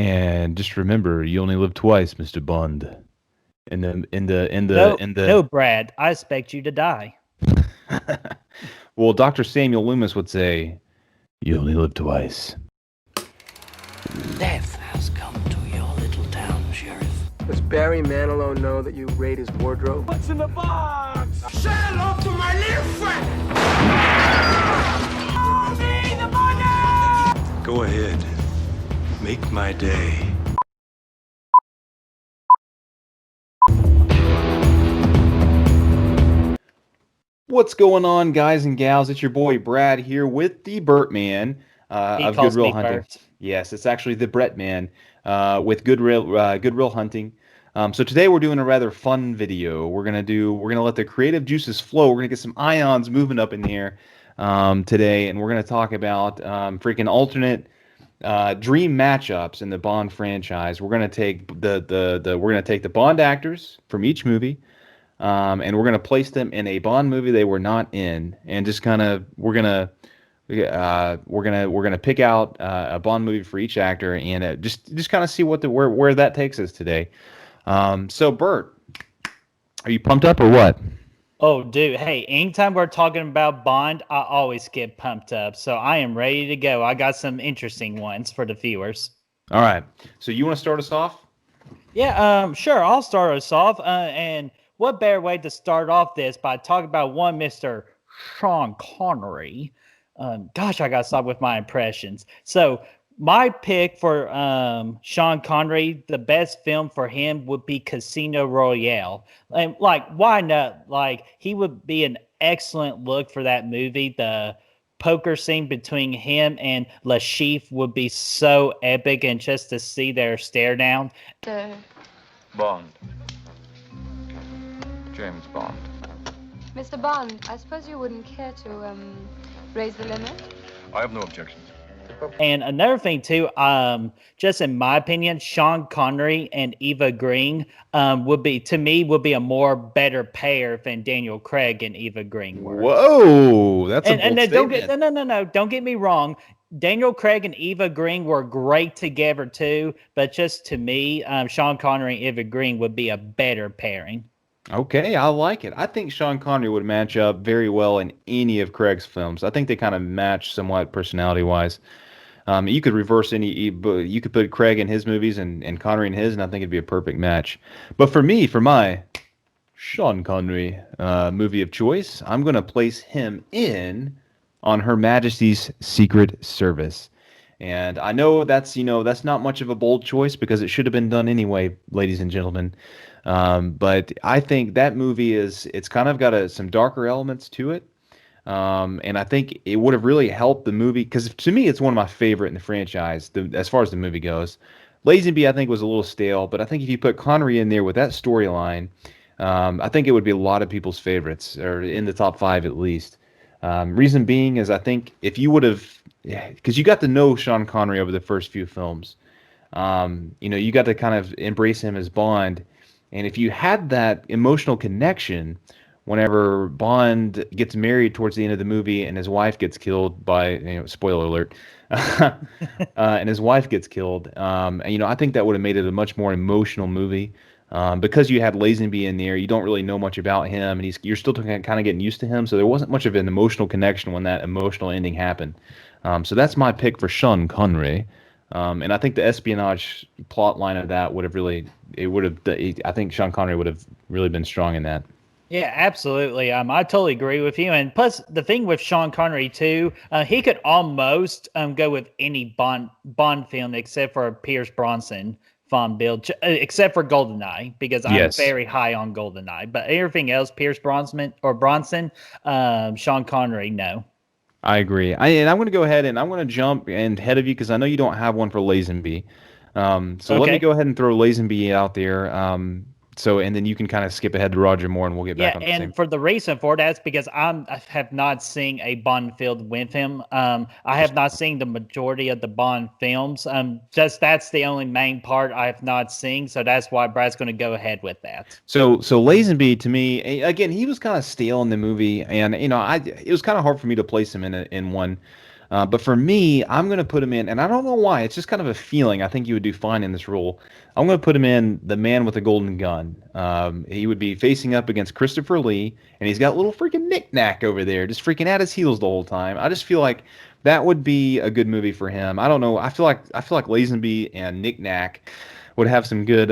And just remember, you only live twice, Mr. Bond. No, In the no, Brad. I expect you to die. Well, Dr. Samuel Loomis would say, you only live twice. Death has come to your little town, Sheriff. Does Barry Manilow know that you raid his wardrobe? What's in the box? Say hello to my little friend! Me the money! Go ahead. Make my day. What's going on, guys and gals? It's your boy Brad here with the Bertman of calls Goodwill me Hunting. Bert. Yes, it's actually the Bretman with Goodwill Hunting. So today we're doing a rather fun video. We're gonna let the creative juices flow. We're gonna get some ions moving up in the air today, and we're gonna talk about freaking alternate dream matchups in the Bond franchise. We're gonna take the Bond actors from each movie. And we're gonna place them in a Bond movie they were not in, and just kind of we're gonna pick out a Bond movie for each actor, and just kind of see where that takes us today. So Bert, are you pumped up or what? Oh, dude. Hey, anytime we're talking about Bond, I always get pumped up. So I am ready to go. I got some interesting ones for the viewers. All right. So you want to start us off? Yeah, sure. I'll start us off. And what better way to start off this by talking about one Mr. Sean Connery? Gosh, I got to stop with my impressions. So my pick for Sean Connery, the best film for him would be Casino Royale. And like, why not? Like, he would be an excellent look for that movie. The poker scene between him and Le Chiffre would be so epic, and just to see their stare down. Bond. James Bond. Mr. Bond, I suppose you wouldn't care to, raise the limit? I have no objections. And another thing too, just in my opinion, Sean Connery and Eva Green would be a more better pair than Daniel Craig and Eva Green were. Whoa, that's a bold statement. Don't get me wrong. Daniel Craig and Eva Green were great together too, but just to me, Sean Connery and Eva Green would be a better pairing. Okay, I like it. I think Sean Connery would match up very well in any of Craig's films. I think they kind of match somewhat personality-wise. You could reverse you could put Craig in his movies and Connery in his, and I think it'd be a perfect match. But for my Sean Connery movie of choice, I'm going to place him in on Her Majesty's Secret Service. And I know that's not much of a bold choice because it should have been done anyway, ladies and gentlemen. But I think that movie it's kind of got some darker elements to it. And I think it would have really helped the movie because to me, it's one of my favorite in the franchise, as far as the movie goes. Lazenby, I think, was a little stale, but I think if you put Connery in there with that storyline, I think it would be a lot of people's favorites, or in the top 5 at least. Reason being is I think if you would have, because you got to know Sean Connery over the first few films, you got to kind of embrace him as Bond. And if you had that emotional connection, whenever Bond gets married towards the end of the movie and his wife gets killed by, spoiler alert, and his wife gets killed, I think that would have made it a much more emotional movie. Because you had Lazenby in there, you don't really know much about him, and you're still kind of getting used to him, so there wasn't much of an emotional connection when that emotional ending happened. So that's my pick for Sean Connery. And I think the espionage plot line of that I think Sean Connery would have really been strong in that. Yeah, absolutely. I totally agree with you. And plus, the thing with Sean Connery too, he could almost go with any Bond film except for Pierce Brosnan Bond build, except for Goldeneye, because I'm very high on Goldeneye. But everything else, Pierce Bronson, Sean Connery, no. I agree. And I'm going to go ahead and I'm going to jump ahead of you because I know you don't have one for Lazenby. So let me go ahead and throw Lazenby out there. And then you can kind of skip ahead to Roger Moore, and we'll get back on the same. And for the reason for that's because I have not seen a Bond film with him. I have not seen the majority of the Bond films. That's the only main part I have not seen. So that's why Brad's going to go ahead with that. So Lazenby, to me, again, he was kind of stale in the movie, and it was kind of hard for me to place him in one. But for me, I'm going to put him in, and I don't know why. It's just kind of a feeling. I think he would do fine in this role. I'm going to put him in The Man with the Golden Gun. He would be facing up against Christopher Lee, and he's got little freaking knick-knack over there, just freaking at his heels the whole time. I just feel like that would be a good movie for him. I don't know. I feel like Lazenby and knick-knack would have some good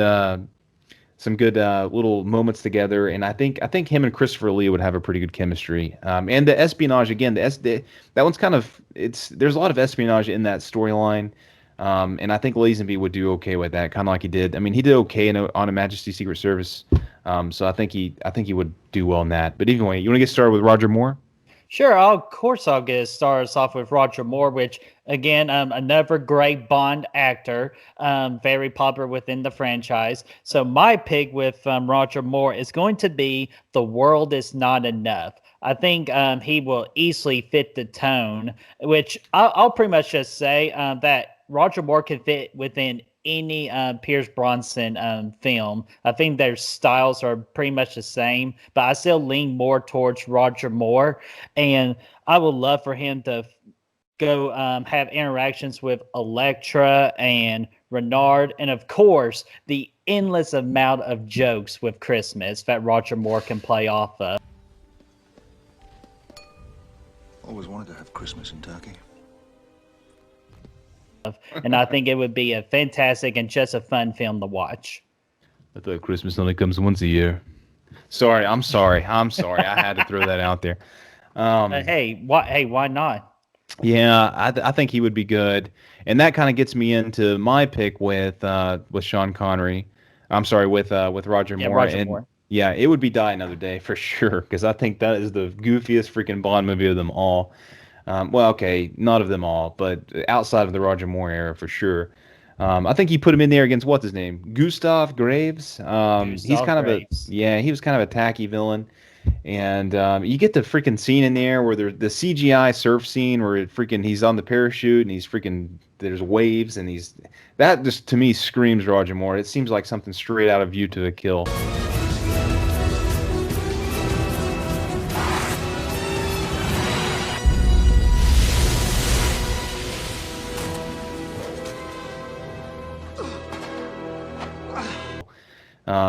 little moments together, and I think him and Christopher Lee would have a pretty good chemistry. And the espionage again, that one's kind of there's a lot of espionage in that storyline, and I think Lazenby would do okay with that, kind of like he did. I mean, he did okay on a Majesty Secret Service, so I think he would do well in that. But anyway, you want to get started with Roger Moore? Sure, of course I'll get started off with Roger Moore, which, again, another great Bond actor, very popular within the franchise. So my pick with Roger Moore is going to be The World Is Not Enough. I think he will easily fit the tone, which I'll pretty much just say that Roger Moore can fit within any Pierce Brosnan film. I think their styles are pretty much the same, but I still lean more towards Roger Moore, and I would love for him to go have interactions with Elektra and Renard, and of course the endless amount of jokes with Christmas that Roger Moore can play off of. Always wanted to have Christmas in Turkey. And I think it would be a fantastic and just a fun film to watch. I thought Christmas only comes once a year. I'm sorry. I had to throw that out there. Why not? Yeah, I think he would be good, and that kind of gets me into my pick with Sean Connery. I'm sorry, with Roger Moore. Roger Moore. Yeah, it would be Die Another Day for sure, because I think that is the goofiest freaking Bond movie of them all. Well, okay, not of them all, but outside of the Roger Moore era for sure. I think he put him in there against what's his name, Gustav Graves. He's kind Graves. He was kind of a tacky villain, and you get the freaking scene in there where the CGI surf scene where he's on the parachute and there's waves and that just to me screams Roger Moore. It seems like something straight out of View to a Kill.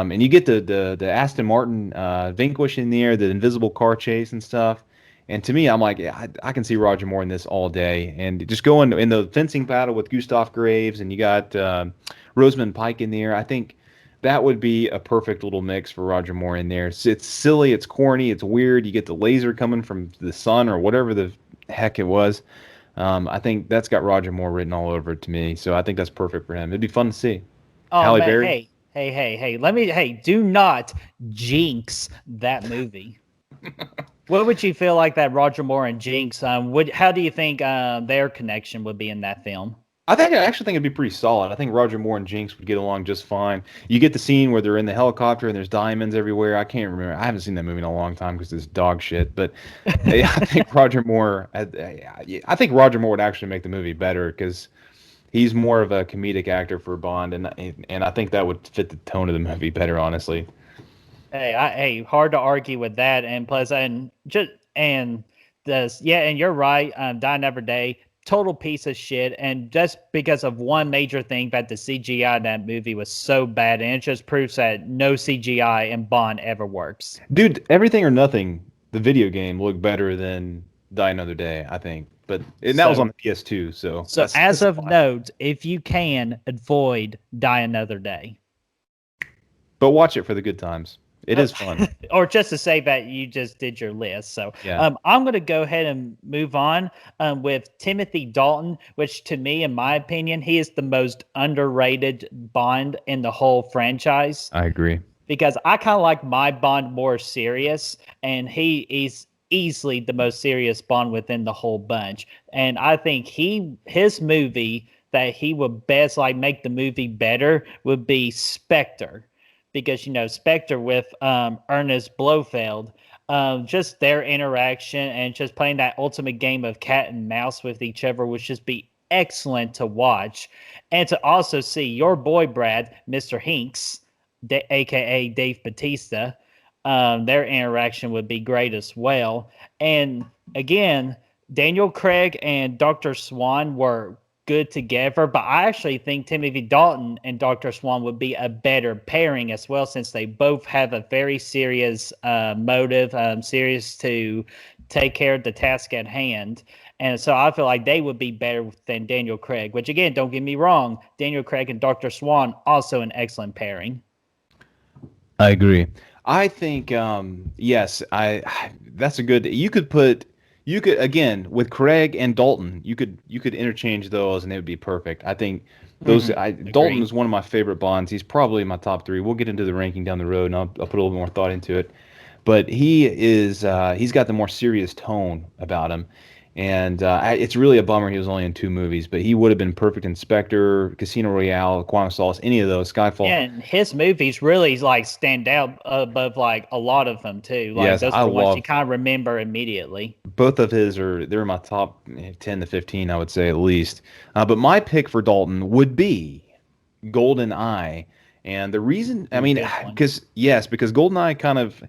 And you get the Aston Martin Vanquish in there, the invisible car chase and stuff. And to me, I'm like, yeah, I can see Roger Moore in this all day. And just going in the fencing battle with Gustav Graves, and you got Rosamund Pike in there. I think that would be a perfect little mix for Roger Moore in there. It's silly, it's corny, it's weird. You get the laser coming from the sun or whatever the heck it was. I think that's got Roger Moore written all over it to me. So I think that's perfect for him. It'd be fun to see. Oh, Halle man, Berry. Hey, do not jinx that movie. What would you feel like that Roger Moore and Jinx, how do you think their connection would be in that film? I actually think it'd be pretty solid. I think Roger Moore and Jinx would get along just fine. You get the scene where they're in the helicopter and there's diamonds everywhere. I can't remember. I haven't seen that movie in a long time because it's dog shit. But I think Roger Moore would actually make the movie better because he's more of a comedic actor for Bond, and I think that would fit the tone of the movie better, honestly. Hey, hard to argue with that. And plus, and you're right. Die Another Day, total piece of shit, and just because of one major thing, that the CGI in that movie was so bad, and it just proves that no CGI in Bond ever works. Dude, Everything or Nothing, the video game, looked better than Die Another Day, I think. But that was on the PS2, so. So as of note, if you can, avoid Die Another Day. But watch it for the good times. It is fun. Or just to say that you just did your list. So yeah. I'm going to go ahead and move on with Timothy Dalton, which to me, in my opinion, he is the most underrated Bond in the whole franchise. I agree. Because I kind of like my Bond more serious, and he is easily the most serious Bond within the whole bunch. And I think his movie that he would best make the movie better would be Spectre. Because, Spectre with Ernest Blofeld, just their interaction and just playing that ultimate game of cat and mouse with each other would just be excellent to watch. And to also see your boy, Brad, Mr. Hinks, a.k.a. Dave Bautista, their interaction would be great as well. And again, Daniel Craig and Dr. Swan were good together, but I actually think Timothy Dalton and Dr. Swan would be a better pairing as well, since they both have a very serious motive, serious to take care of the task at hand. And so I feel like they would be better than Daniel Craig, which again, don't get me wrong, Daniel Craig and Dr. Swan, also an excellent pairing. I agree. I think yes, that's a good. You could again with Craig and Dalton, you could interchange those and it would be perfect. I think Dalton is one of my favorite Bonds. He's probably my top 3. We'll get into the ranking down the road, and I'll put a little more thought into it. But he's got the more serious tone about him. And it's really a bummer he was only in 2 movies, but he would have been perfect in Spectre, Casino Royale, Quantum of Solace, any of those, Skyfall. Yeah, and his movies really like stand out above like a lot of them too. Like Yes, those I are the ones love- you kind of remember immediately. Both of his they're in my top 10 to 15, I would say at least. But my pick for Dalton would be Goldeneye. And the reason, I mean, because Goldeneye kind of,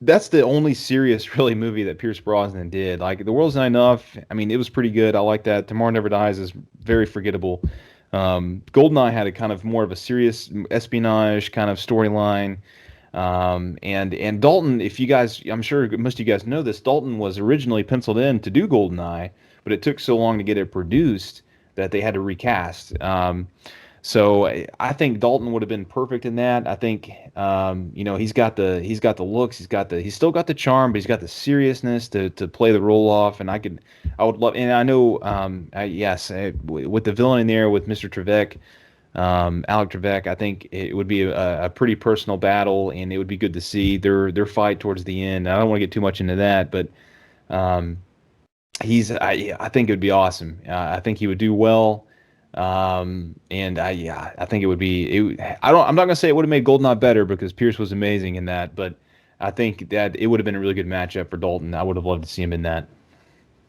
that's the only serious really movie that Pierce Brosnan did. Like The World's Not Enough, I mean, it was pretty good. I like that. Tomorrow Never Dies is very forgettable. Goldeneye had a kind of more of a serious espionage kind of storyline. And Dalton, if you guys, I'm sure most of you guys know this, Dalton was originally penciled in to do Goldeneye, but it took so long to get it produced that they had to recast. So I think Dalton would have been perfect in that. I think he's got the looks, he's still got the charm, but he's got the seriousness to play the role off. And I would love, and I know with the villain in there with Mr. Trebek, Alec Trebek, I think it would be a pretty personal battle, and it would be good to see their fight towards the end. I don't want to get too much into that, but I think it would be awesome. I think he would do well. And I think it would be. I'm not gonna say it would have made Goldeneye better because Pierce was amazing in that, but I think that it would have been a really good matchup for Dalton. I would have loved to see him in that.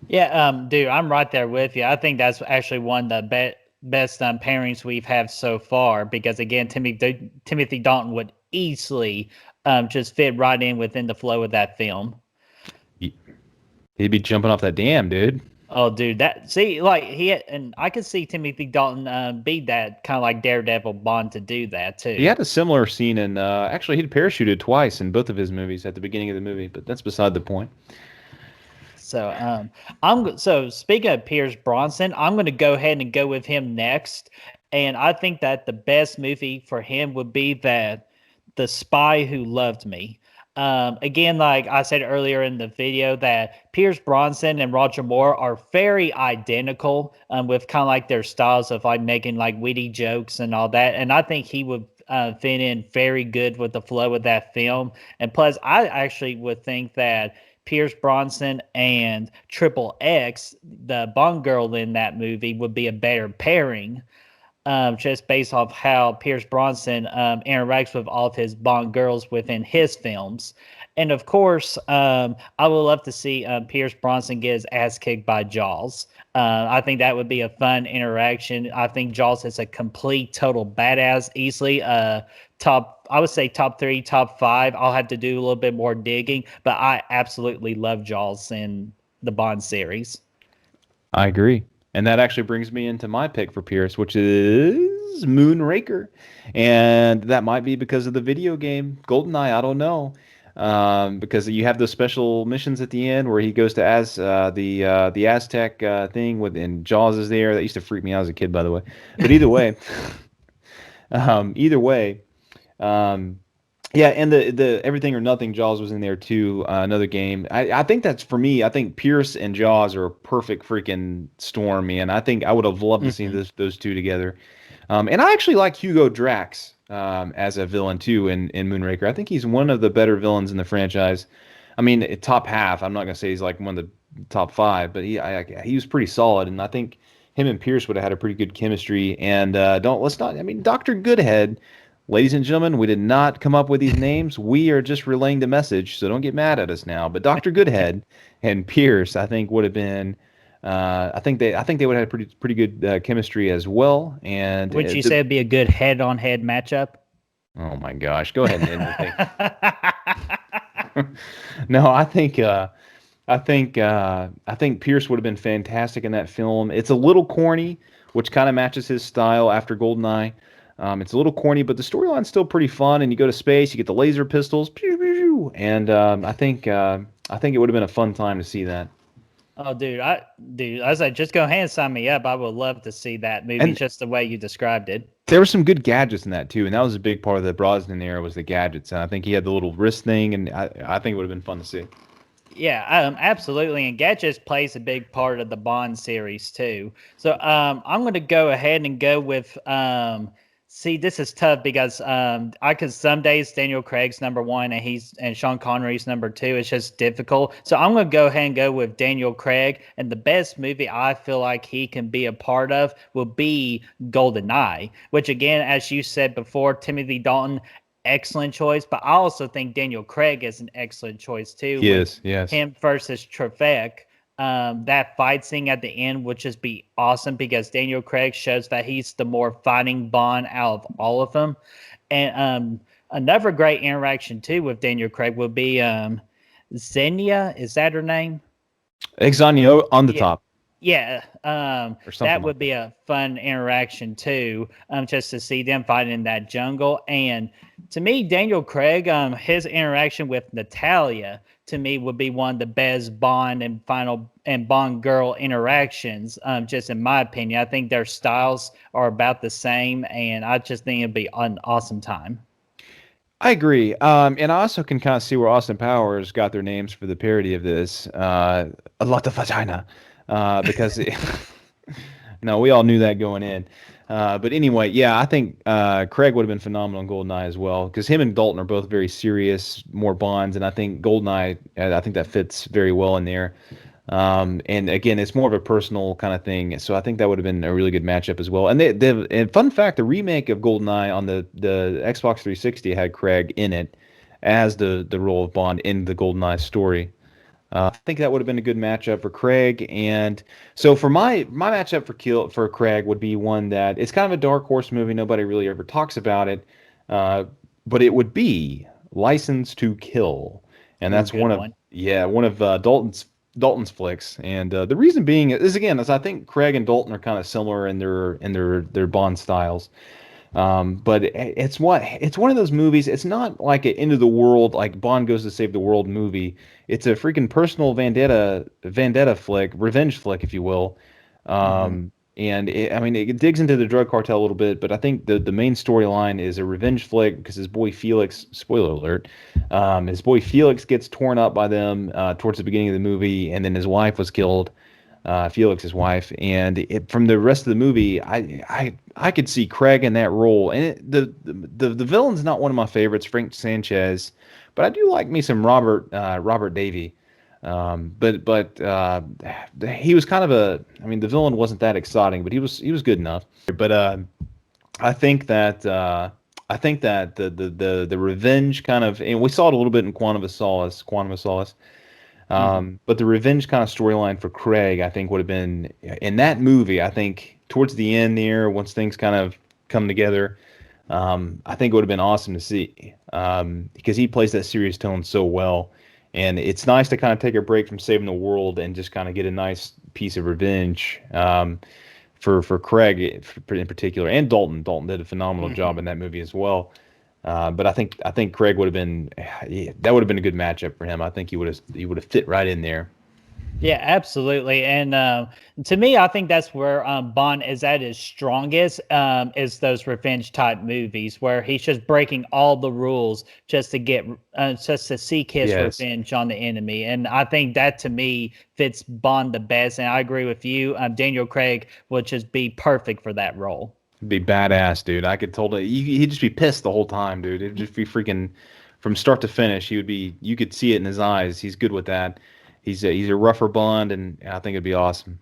Yeah, dude, I'm right there with you. I think that's actually one of the best pairings we've had so far because again, Timothy Dalton would easily just fit right in within the flow of that film. He'd be jumping off that dam, dude. Oh, dude, and I could see Timothy Dalton be that kind of like Daredevil Bond to do that too. He had a similar scene in actually he'd parachuted twice in both of his movies at the beginning of the movie, but that's beside the point. So so speaking of Pierce Brosnan, I'm going to go ahead and go with him next, and I think that the best movie for him would be The Spy Who Loved Me. Again, like I said earlier in the video, that Pierce Brosnan and Roger Moore are very identical with kind of like their styles of like making like witty jokes and all that. And I think he would fit in very good with the flow of that film. And plus, I actually would think that Pierce Brosnan and Triple X, the Bond girl in that movie, would be a better pairing. Just based off how Pierce Brosnan interacts with all of his Bond girls within his films. And of course, I would love to see Pierce Brosnan get his ass kicked by Jaws. I think that would be a fun interaction. I think Jaws is a complete, total badass, easily I would say top 3, top 5. I'll have to do a little bit more digging, but I absolutely love Jaws in the Bond series. I agree. And that actually brings me into my pick for Pierce, which is Moonraker. And that might be because of the video game Goldeneye. I don't know. Because you have those special missions at the end where he goes to the Aztec thing and Jaws is there. That used to freak me out as a kid, by the way. But either way, yeah, and the Everything or Nothing Jaws was in there too. Another game. I think that's for me. I think Pierce and Jaws are a perfect freaking storm, man. I think I would have loved to see those two together. And I actually like Hugo Drax as a villain too in Moonraker. I think he's one of the better villains in the franchise. I mean, top half. I'm not gonna say he's like one of the top 5, but he was pretty solid, and I think him and Pierce would have had a pretty good chemistry. And Dr. Goodhead. Ladies and gentlemen, we did not come up with these names. We are just relaying the message, so don't get mad at us now. But Dr. Goodhead and Pierce, I think, would have been. I think they would have had pretty good chemistry as well. And would you say it'd be a good head-on-head matchup? Oh my gosh, go ahead and end the thing. No, I think I think Pierce would have been fantastic in that film. It's a little corny, which kind of matches his style after Goldeneye. It's a little corny, but the storyline's still pretty fun. And you go to space, you get the laser pistols, pew, pew, pew, and I think it would have been a fun time to see that. Oh, dude, I was like, just go ahead and sign me up. I would love to see that movie, And just the way you described it. there were some good gadgets in that too, and that was a big part of the Brosnan era was the gadgets. And I think he had the little wrist thing, and I think it would have been fun to see. Yeah, absolutely. And Gadgets plays a big part of the Bond series too. So I'm going to go ahead and go with. See, this is tough because I could some days Daniel Craig's number one and Sean Connery's number two. It's just difficult. So I'm going to go ahead and go with Daniel Craig. And the best movie I feel like he can be a part of will be Goldeneye, which again, as you said before, Timothy Dalton. Excellent choice, but I also think Daniel Craig is an excellent choice too. Yes, yes. Him versus Trevek. That fight scene at the end would just be awesome because Daniel Craig shows that he's the more fighting Bond out of all of them. And another great interaction too with Daniel Craig would be Xenia. Is that her name? Exonio on the top. Yeah, Or something that like would be a fun interaction too, just to see them fighting in that jungle. And to me, Daniel Craig, his interaction with Natalia, to me, would be one of the best Bond and Bond girl interactions. Just in my opinion, I think their styles are about the same, and I just think it'd be an awesome time. I agree. And I also can kind of see where Austin Powers got their names for the parody of this. A lot of vagina. Because no, we all knew that going in. But anyway, yeah, I think Craig would have been phenomenal in Goldeneye as well because him and Dalton are both very serious, more Bonds, and I think Goldeneye, I think that fits very well in there. And again, it's more of a personal kind of thing, so I think that would have been a really good matchup as well. And fun fact, the remake of Goldeneye on the Xbox 360 had Craig in it as the role of Bond in the Goldeneye story. I think that would have been a good matchup for Craig. And so for my matchup for Craig would be one that it's kind of a dark horse movie. Nobody really ever talks about it, but it would be License to Kill, and that's one of Dalton's flicks. And the reason being is again, I think Craig and Dalton are kind of similar in their Bond styles. But it's one of those movies. It's not like an end of the world, like Bond goes to save the world movie. It's a freaking personal vendetta flick, revenge flick, if you will. And it digs into the drug cartel a little bit, but I think the main storyline is a revenge flick because his boy Felix, spoiler alert, his boy Felix gets torn up by them towards the beginning of the movie, and then his wife was killed. Felix's wife, and from the rest of the movie, I could see Craig in that role. And the villain's not one of my favorites, Frank Sanchez, but I do like me some Robert Davey. But he was kind of the villain wasn't that exciting, but he was good enough. But I think that the revenge kind of, and we saw it a little bit in Quantum of Solace. But the revenge kind of storyline for Craig, I think, would have been in that movie. I think towards the end there, once things kind of come together, I think it would have been awesome to see because he plays that serious tone so well. And it's nice to kind of take a break from saving the world and just kind of get a nice piece of revenge for Craig in particular, and Dalton. Dalton did a phenomenal job in that movie as well. But I think Craig would have been that would have been a good matchup for him. I think he would have fit right in there. Yeah, absolutely. And to me, I think that's where Bond is at his strongest, is those revenge type movies where he's just breaking all the rules just to seek his revenge on the enemy. And I think that to me fits Bond the best. And I agree with you. Daniel Craig would just be perfect for that role. It'd be badass, dude. I could totally. He'd just be pissed the whole time, dude. It'd just be freaking from start to finish. He would be. You could see it in his eyes. He's good with that. He's a rougher Bond, and I think it'd be awesome.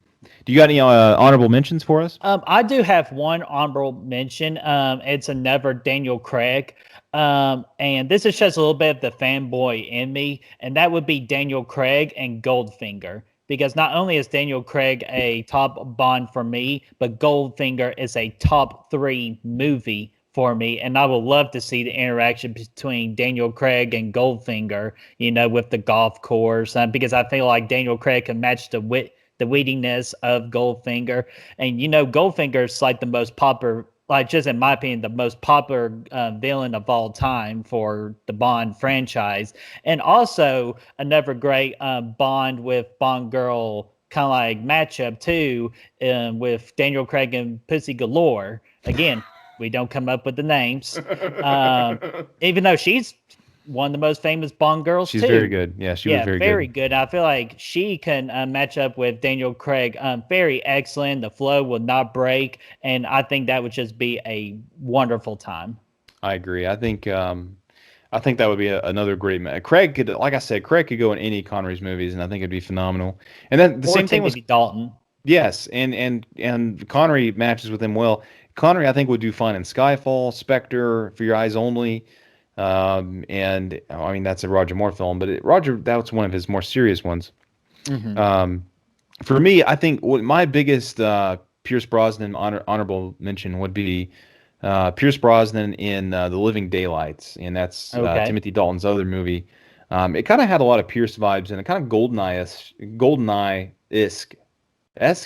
Do you got any honorable mentions for us? I do have one honorable mention. It's another Daniel Craig. And this is just a little bit of the fanboy in me, and that would be Daniel Craig and Goldfinger. Because not only is Daniel Craig a top Bond for me, but Goldfinger is a top 3 movie for me, and I would love to see the interaction between Daniel Craig and Goldfinger, with the golf course, because I feel like Daniel Craig can match the wittiness of Goldfinger, and Goldfinger's like the most popular, like just in my opinion, the most popular villain of all time for the Bond franchise, and also another great Bond with Bond girl kind of like matchup too, with Daniel Craig and Pussy Galore. Again, we don't come up with the names, even though she's one of the most famous Bond girls. She's too. very good. Yeah, she was very good. I feel like she can match up with Daniel Craig very excellent. The flow will not break, and I think that would just be a wonderful time. I agree. I think that would be another great match. Craig could, like I said, Craig could go in any Connery's movies, and I think it'd be phenomenal. And then the same thing with Dalton. Yes, and Connery matches with him well. Connery, I think, would do fine in Skyfall, Spectre, For Your Eyes Only. And I mean, that's a Roger Moore film, but that's one of his more serious ones. Mm-hmm. For me, I think my biggest Pierce Brosnan honorable mention would be Pierce Brosnan in The Living Daylights, and that's Timothy Dalton's other movie. It kind of had a lot of Pierce vibes and a kind of Goldeneye-esque.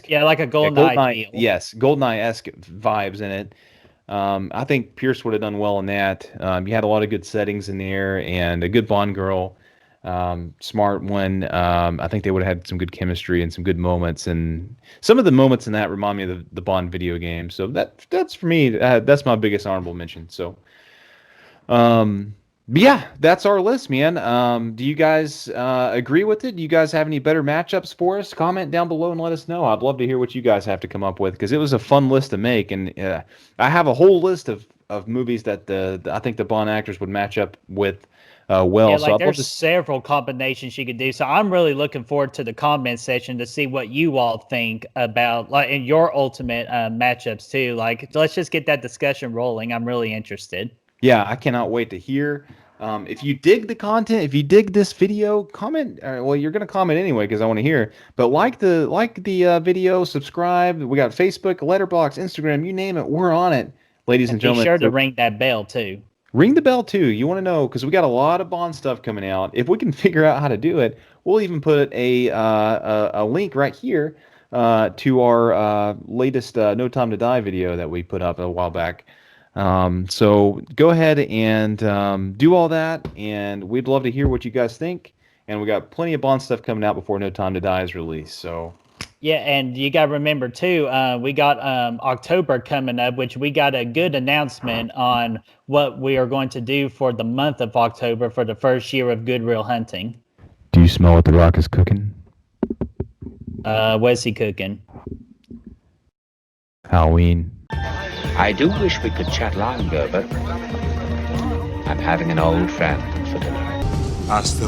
Yeah, like a Goldeneye feel. Yes, Goldeneye-esque vibes in it. I think Pierce would have done well in that. You had a lot of good settings in there and a good Bond girl, smart one. I think they would have had some good chemistry and some good moments. And some of the moments in that remind me of the Bond video game. So that's for me. That's my biggest honorable mention. So, but yeah, that's our list, man. Do you guys agree with it? Do you guys have any better matchups for us? Comment down below and let us know. I'd love to hear what you guys have to come up with, because it was a fun list to make, and I have a whole list of movies that I think the Bond actors would match up with well. Yeah, so there's several combinations you could do. So I'm really looking forward to the comment section to see what you all think about in your ultimate matchups too. Let's just get that discussion rolling. I'm really interested. Yeah, I cannot wait to hear. If you dig the content, if you dig this video, comment. Well, you're going to comment anyway because I want to hear. But like the video, subscribe. We got Facebook, Letterboxd, Instagram, you name it, we're on it, ladies and gentlemen. Be sure to ring that bell too. Ring the bell too. You want to know, because we got a lot of Bond stuff coming out. If we can figure out how to do it, we'll even put a link right here to our latest No Time to Die video that we put up a while back. So go ahead and do all that, and we'd love to hear what you guys think. And we got plenty of Bond stuff coming out before No Time to Die is released. So yeah, and you got to remember too, we got October coming up, which we got a good announcement on what we are going to do for the month of October for the first year of Good Will Hunting. Do you smell what The Rock is cooking? What's he cooking? Halloween. I do wish we could chat longer, but I'm having an old friend for dinner. Hasta